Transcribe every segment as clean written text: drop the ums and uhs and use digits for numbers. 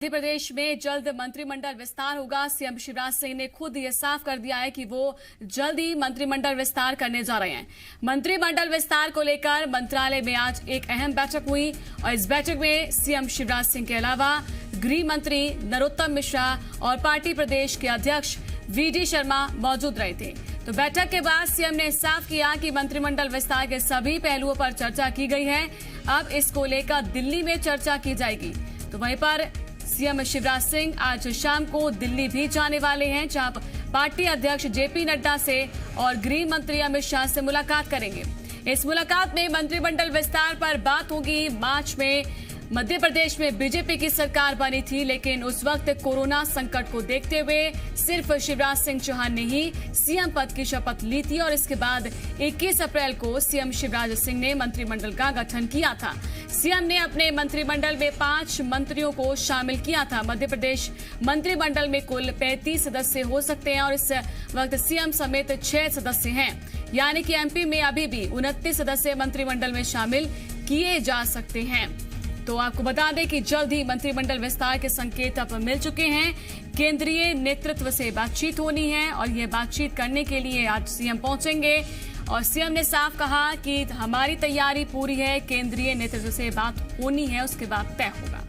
मध्य प्रदेश में जल्द मंत्रिमंडल विस्तार होगा। सीएम शिवराज सिंह ने खुद ये साफ कर दिया है कि वो जल्द ही मंत्रिमंडल विस्तार करने जा रहे हैं। मंत्रिमंडल विस्तार को लेकर मंत्रालय में आज एक अहम बैठक हुई और इस बैठक में सीएम शिवराज सिंह के अलावा गृह मंत्री नरोत्तम मिश्रा और पार्टी प्रदेश के अध्यक्ष वीडी शर्मा मौजूद रहे थे। तो बैठक के बाद सीएम ने साफ किया कि मंत्रिमंडल विस्तार के सभी पहलुओं पर चर्चा की गई है। अब इसको लेकर दिल्ली में चर्चा की जाएगी। तो वहीं पर सीएम शिवराज सिंह आज शाम को दिल्ली भी जाने वाले हैं, जहां पार्टी अध्यक्ष जेपी नड्डा से और गृह मंत्री अमित शाह से मुलाकात करेंगे। इस मुलाकात में मंत्रिमंडल विस्तार पर बात होगी। मार्च में मध्य प्रदेश में बीजेपी की सरकार बनी थी, लेकिन उस वक्त कोरोना संकट को देखते हुए सिर्फ शिवराज सिंह चौहान ने ही सीएम पद की शपथ ली थी और इसके बाद 21 अप्रैल को सीएम शिवराज सिंह ने मंत्रिमंडल का गठन किया था। सीएम ने अपने मंत्रिमंडल में 5 मंत्रियों को शामिल किया था। मध्य प्रदेश मंत्रिमंडल में कुल 35 सदस्य हो सकते हैं और इस वक्त सीएम समेत 6 सदस्य हैं, यानी कि एमपी में अभी भी 29 सदस्य मंत्रिमंडल में शामिल किए जा सकते हैं। तो आपको बता दें कि जल्द ही मंत्रिमंडल विस्तार के संकेत अब मिल चुके हैं। केंद्रीय नेतृत्व से बातचीत होनी है और यह बातचीत करने के लिए आज सीएम पहुंचेंगे और सीएम ने साफ कहा कि हमारी तैयारी पूरी है, केंद्रीय नेतृत्व से बात होनी है, उसके बाद तय होगा।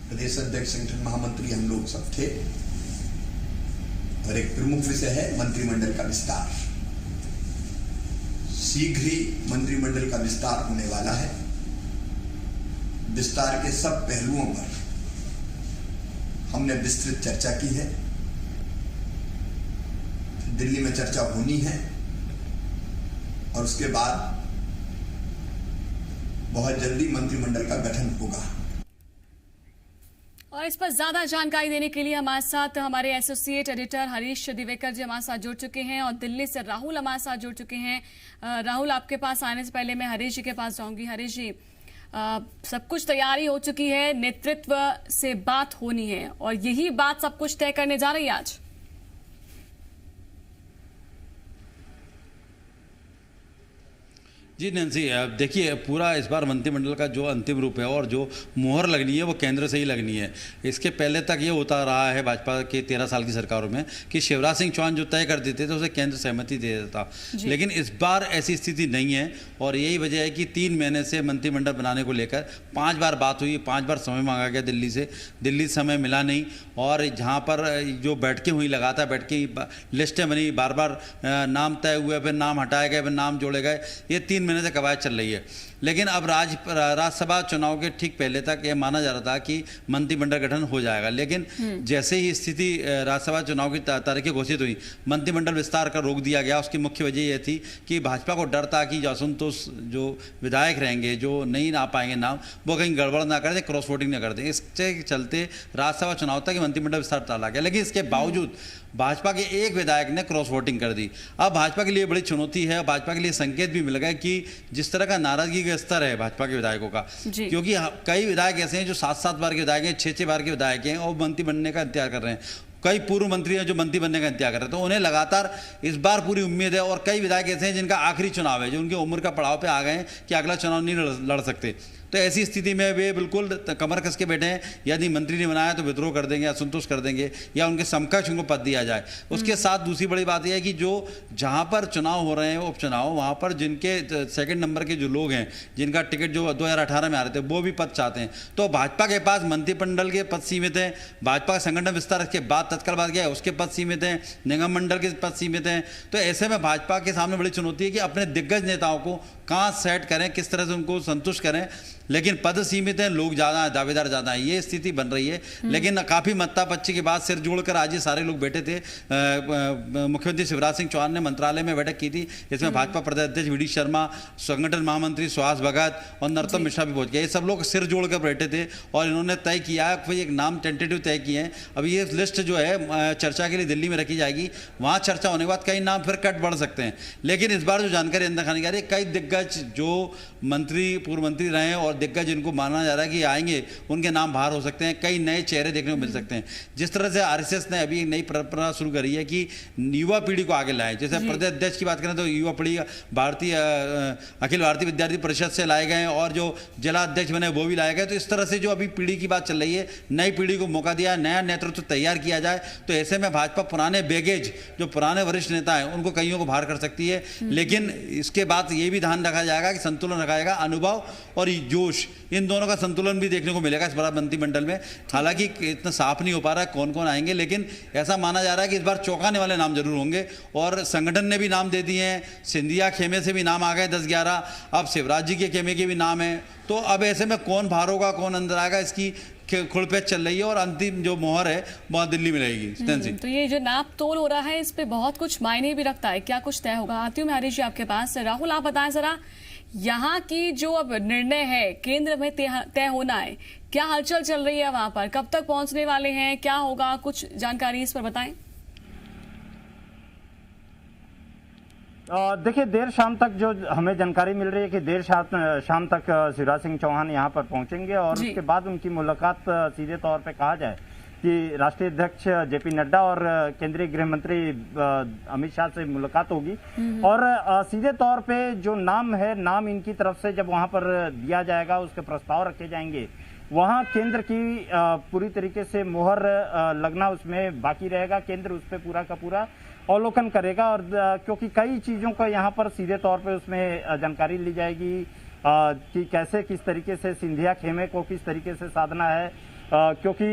प्रदेश अध्यक्ष, संगठन महामंत्री हम लोग सब थे और एक प्रमुख विषय है मंत्रिमंडल का विस्तार। शीघ्र ही मंत्रिमंडल का विस्तार होने वाला है। विस्तार के सब पहलुओं पर हमने विस्तृत चर्चा की है। दिल्ली में चर्चा होनी है और उसके बाद बहुत जल्दी मंत्रिमंडल का गठन होगा। और इस पर ज्यादा जानकारी देने के लिए हमारे साथ हमारे एसोसिएट एडिटर हरीश दिवेकर जी हमारे साथ जुड़ चुके हैं और दिल्ली से राहुल हमारे साथ जुड़ चुके हैं। राहुल, आपके पास आने से पहले मैं हरीश जी के पास जाऊंगी। हरीश जी, सब कुछ तैयारी हो चुकी है, नेतृत्व से बात होनी है और यही बात सब कुछ तय करने जा रही है आज। जी नैन्सी, देखिए पूरा इस बार मंत्रिमंडल का जो अंतिम रूप है और जो मुहर लगनी है वो केंद्र से ही लगनी है। इसके पहले तक ये होता रहा है भाजपा के 13 साल की सरकारों में कि शिवराज सिंह चौहान जो तय कर देते थे उसे केंद्र सहमति दे देता, लेकिन इस बार ऐसी स्थिति नहीं है और यही वजह है कि 3 महीने से मंत्रिमंडल बनाने को लेकर 5 बार बात हुई, 5 बार समय मांगा गया दिल्ली से, दिल्ली समय मिला नहीं और जहाँ पर जो बैठकें हुई लगातार बैठकें लिस्टें बनी, बार बार नाम तय हुए, फिर नाम हटाए गए, फिर नाम जोड़े गए, ये 3 महीने से कवायद चल रही है। लेकिन अब राज्यसभा चुनाव के ठीक पहले तक यह माना जा रहा था कि मंत्रिमंडल गठन हो जाएगा, लेकिन जैसे ही स्थिति राज्यसभा चुनाव की तारीखें घोषित हुई, मंत्रिमंडल विस्तार का रोक दिया गया। उसकी मुख्य वजह यह थी कि भाजपा को डर था कि असंतोष जो विधायक रहेंगे, जो नहीं आ पाएंगे नाम, वो कहीं गड़बड़ ना कर दें, क्रॉस वोटिंग ना कर दें। इसके चलते राज्यसभा चुनाव तक मंत्रिमंडल विस्तार टाला गया, लेकिन इसके बावजूद भाजपा के एक विधायक ने क्रॉस वोटिंग कर दी। अब भाजपा के लिए बड़ी चुनौती है, भाजपा के लिए संकेत भी मिल गया कि जिस तरह का नाराजगी का स्तर है भाजपा के विधायकों का, क्योंकि कई विधायक ऐसे हैं जो 7-7 बार के विधायक हैं, 6-6 बार के विधायक हैं और मंत्री बनने का इंतजार कर रहे हैं। कई पूर्व मंत्री हैं जो मंत्री बनने का इंतजार कर रहे हैं, तो उन्हें लगातार इस बार पूरी उम्मीद है। और कई विधायक ऐसे हैं जिनका आखिरी चुनाव है, जो उनकी उम्र का पड़ाव पे आ गए हैं कि अगला चुनाव नहीं लड़ सकते। तो ऐसी स्थिति में वे बिल्कुल कमर कस के बैठे हैं, यदि मंत्री ने बनाया तो विद्रोह कर देंगे, असंतोष कर देंगे या उनके समकक्ष उनको पद दिया जाए। उसके साथ दूसरी बड़ी बात यह है कि जो जहां पर चुनाव हो रहे हैं उपचुनाव, वहां पर जिनके सेकंड नंबर के जो लोग हैं, जिनका टिकट जो 2018 में आ रहे थे, वो भी पद चाहते हैं। तो भाजपा के पास मंत्रिमंडल के पद सीमित हैं, भाजपा का संगठन विस्तार के बाद तत्काल बाद गया है, उसके पद सीमित हैं, निगम मंडल के पद सीमित हैं। तो ऐसे में भाजपा के सामने बड़ी चुनौती है कि अपने दिग्गज नेताओं को कहाँ सेट करें, किस तरह से उनको संतुष्ट करें। लेकिन पद सीमित हैं, लोग ज़्यादा हैं, दावेदार ज़्यादा हैं, ये स्थिति बन रही है। लेकिन काफ़ी मत्तापच्ची के बाद सिर जोड़कर आज ये सारे लोग बैठे थे। मुख्यमंत्री शिवराज सिंह चौहान ने मंत्रालय में बैठक की थी, इसमें भाजपा प्रदेश अध्यक्ष वीडी शर्मा, संगठन महामंत्री सुहास भगत और नरोत्तम मिश्रा भी पहुंच गए। ये सब लोग सिर जोड़कर बैठे थे और इन्होंने तय किया है, कोई एक नाम टेंटेटिव तय किए हैं। अब ये लिस्ट जो है चर्चा के लिए दिल्ली में रखी जाएगी, वहाँ चर्चा होने के बाद कई नाम फिर कट बढ़ सकते हैं। लेकिन इस बार जो जानकारी अंदर खाने की आ रही है, कई दिग्गज दिग्गज जो पूर्व मंत्री रहे हैं और दिग्गज जिनको माना जा रहा है कि आएंगे, उनके नाम बाहर हो सकते हैं। कई नए चेहरे देखने को मिल सकते हैं। जिस तरह से आरएसएस ने अभी एक नई परंपरा शुरू करी है कि युवा पीढ़ी को आगे लाए, जैसे प्रदेश अध्यक्ष की बात करें तो युवा पीढ़ी अखिल भारतीय विद्यार्थी परिषद से लाए गए और जो जिला अध्यक्ष बने वो भी लाए गए। तो इस तरह से जो अभी पीढ़ी की बात चल रही है, नई पीढ़ी को मौका दिया, नया नेतृत्व तैयार किया जाए। तो ऐसे में भाजपा पुराने बैगेज, जो पुराने वरिष्ठ नेता हैं, उनको कईयों को बाहर कर सकती है। लेकिन इसके बाद ये भी ध्यान रखा जाएगा कि संतुलन रखा जाएगा, अनुभव और जोश, इन दोनों का संतुलन भी देखने को मिलेगा इस बार मंत्रिमंडल में। हालांकि इतना साफ नहीं हो पा रहा है कौन कौन आएंगे, लेकिन ऐसा माना जा रहा है कि इस बार चौंकाने वाले नाम जरूर होंगे। और संगठन ने भी नाम दे दिए हैं, सिंधिया खेमे से भी नाम आ गए 10-11, अब शिवराज जी के खेमे के भी नाम है। तो अब ऐसे में कौन बाहर होगा, कौन अंदर आएगा, इसकी खुड़पेच चल रही है और अंतिम जो मोहर है बहुत दिल्ली में रहेगी। तो ये जो नाप तोल हो रहा है, इस पे बहुत कुछ मायने भी रखता है, क्या कुछ तय होगा। आती हूँ मैं हरीश जी आपके पास। राहुल, आप बताएं जरा, यहाँ की जो अब निर्णय है केंद्र में तय होना है, क्या हलचल चल रही है वहां पर, कब तक पहुंचने वाले हैं, क्या होगा, कुछ जानकारी इस पर बताएं। देखिए, देर शाम तक जो हमें जानकारी मिल रही है कि देर शाम तक शिवराज सिंह चौहान यहाँ पर पहुंचेंगे और उसके बाद उनकी मुलाकात सीधे तौर पे कहा जाए कि राष्ट्रीय अध्यक्ष जेपी नड्डा और केंद्रीय गृह मंत्री अमित शाह से मुलाकात होगी। और सीधे तौर पे जो नाम इनकी तरफ से जब वहां पर दिया जाएगा, उसके प्रस्ताव रखे जाएंगे, वहां केंद्र की पूरी तरीके से मोहर लगना उसमें बाकी रहेगा। केंद्र उस पर पूरा का पूरा अवलोकन करेगा और क्योंकि कई चीजों का यहाँ पर सीधे तौर पे उसमें जानकारी ली जाएगी कि कैसे, किस तरीके से सिंधिया खेमे को किस तरीके से साधना है। क्योंकि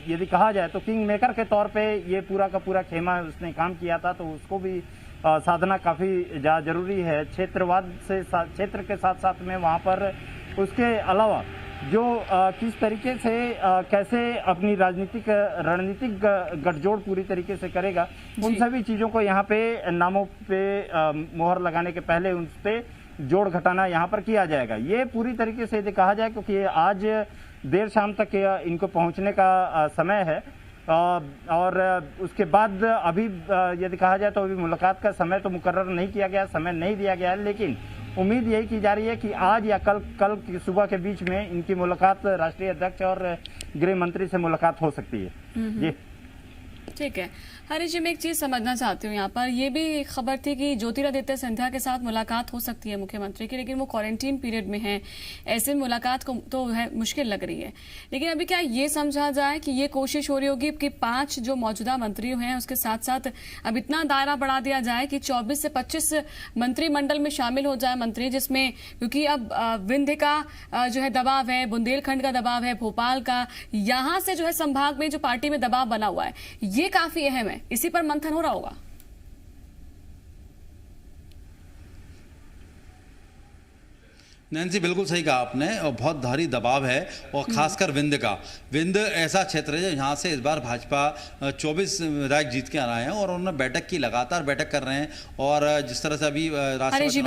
यदि कहा जाए तो किंग मेकर के तौर पे ये पूरा का पूरा खेमा उसने काम किया था, तो उसको भी साधना काफी जरूरी है। क्षेत्र के साथ साथ में वहाँ पर उसके अलावा जो किस तरीके से कैसे अपनी रणनीतिक गठजोड़ पूरी तरीके से करेगा, उन सभी चीज़ों को यहाँ पे नामों पे मोहर लगाने के पहले उन पे जोड़ घटाना यहाँ पर किया जाएगा। ये पूरी तरीके से यदि कहा जाए, क्योंकि आज देर शाम तक इनको पहुँचने का समय है और उसके बाद अभी यदि कहा जाए तो अभी मुलाकात का समय तो मुकर्रर नहीं किया गया, समय नहीं दिया गया है, लेकिन उम्मीद यही की जा रही है कि आज या कल की सुबह के बीच में इनकी मुलाकात राष्ट्रीय अध्यक्ष और गृह मंत्री से मुलाकात हो सकती है। जी ठीक है हरीश जी, मैं एक चीज समझना चाहती हूँ यहाँ पर। ये भी खबर थी कि ज्योतिरादित्य सिंधिया के साथ मुलाकात हो सकती है मुख्यमंत्री की, लेकिन वो क्वारंटीन पीरियड में है, ऐसे में मुलाकात को तो है मुश्किल लग रही है। लेकिन अभी क्या ये समझा जाए कि ये कोशिश हो रही होगी कि 5 जो मौजूदा मंत्री हैं उसके साथ साथ अब इतना दायरा बढ़ा दिया जाए कि 24 से 25 मंत्रिमंडल में शामिल हो जाए मंत्री, जिसमें क्योंकि अब विंध्य का जो है दबाव है, बुंदेलखंड का दबाव है, भोपाल का, यहाँ से जो है संभाग में जो पार्टी में दबाव बना हुआ है, ये काफी अहम है। इसी पर मंथन हो रहा होगा। नैन्सी, बिल्कुल सही कहा आपने, और बहुत भारी दबाव है, और खासकर विंध्य ऐसा क्षेत्र है जहाँ से इस बार भाजपा 24 विधायक जीत के आ रहे हैं और उन्होंने लगातार बैठक कर रहे हैं। और जिस तरह से अभी राष्ट्रपति